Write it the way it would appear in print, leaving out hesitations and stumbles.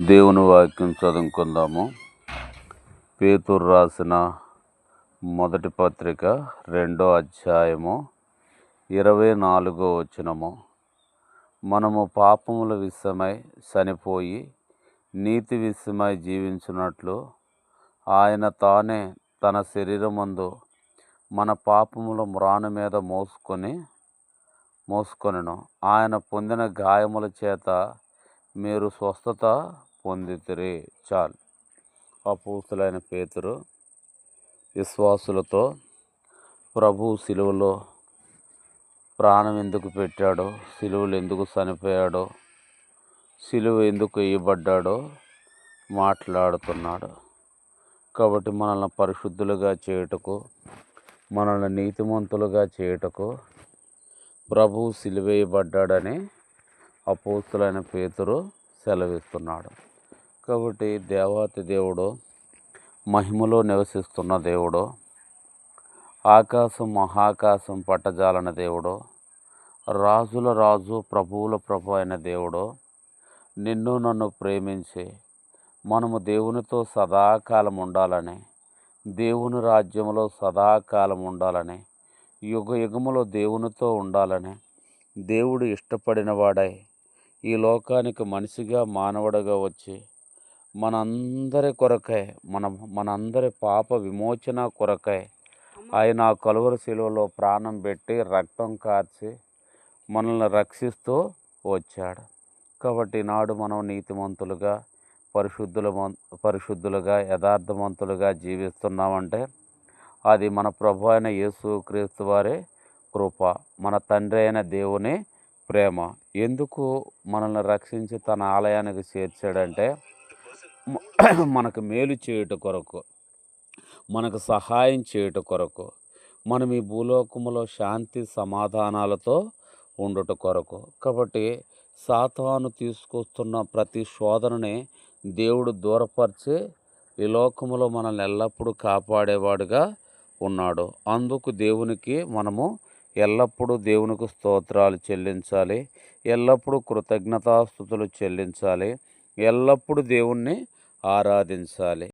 దేవుని వాక్యం చదువుకుందాము. పేతురు రాసిన మొదటి పత్రిక 2వ అధ్యాయము 24వ వచనము. మనము పాపముల విషయమై చనిపోయి నీతి విషయమై జీవించున్నట్లు ఆయన తానే తన శరీరమందు మన పాపముల మ్రాను మీద మోసుకొనెను. ఆయన పొందిన గాయముల చేత మీరు స్వస్థత పొందితిరి. చాలు. అపోస్తలుడైన పేతురు విశ్వాసులతో ప్రభువు సిలువలో ప్రాణం ఎందుకు పెట్టాడో, సిలువలు ఎందుకు చనిపోయాడో, సిలువ ఎందుకు వేయబడ్డాడో మాట్లాడుతున్నాడు. కాబట్టి మనల్ని పరిశుద్ధులుగా చేయుటకు, మనల్ని నీతిమంతులుగా చేయుటకు ప్రభువు సిలువ వేయబడ్డాడని అపోస్తలుడైన పేతురు సెలవిస్తున్నాడు. కాబట్టి దేవాతి దేవుడు, మహిమలో నివసిస్తున్న దేవుడు, ఆకాశం మహాకాశం పట్టజాలని దేవుడు, రాజుల రాజు ప్రభువుల ప్రభు అయిన దేవుడు నిన్ను నన్ను ప్రేమించి మనము దేవునితో సదాకాలం ఉండాలని, దేవుని రాజ్యంలో సదాకాలం ఉండాలని, యుగ యుగములో దేవునితో ఉండాలని దేవుడు ఇష్టపడిన వాడై ఈ లోకానికి మనిషిగా మానవుడిగా వచ్చి మనందరి కొరకై, మనందరి పాప విమోచన కొరకై ఆయన కలువరి శిలువలో ప్రాణం పెట్టి రక్తం కార్చి మనల్ని రక్షిస్తూ వచ్చాడు. కాబట్టి నాడు మనం నీతిమంతులుగా, పరిశుద్ధులుగా, యథార్థవంతులుగా జీవిస్తున్నామంటే అది మన ప్రభు అయిన యేసుక్రీస్తు వారి కృప, మన తండ్రి అయిన దేవుని ప్రేమ. ఎందుకు మనల్ని రక్షించి తన ఆలయానికి చేర్చాడంటే మనకు మేలు చేయుట కొరకు, మనకు సహాయం చేయుట కొరకు, మనం ఈ భూలోకములో శాంతి సమాధానాలతో ఉండుట కొరకు. కాబట్టి సాతాను తీసుకొస్తున్న ప్రతి శోధనని దేవుడు దూరపరిచి ఈ లోకములో మనల్ని ఎల్లప్పుడూ కాపాడేవాడుగా ఉన్నాడు. అందుకు దేవునికి మనము ఎల్లప్పుడూ దేవునికి స్తోత్రాలు చెల్లించాలి, ఎల్లప్పుడూ కృతజ్ఞతాస్తుతులు చెల్లించాలి, ఎల్లప్పుడూ దేవుణ్ణి ఆరాధించాలి.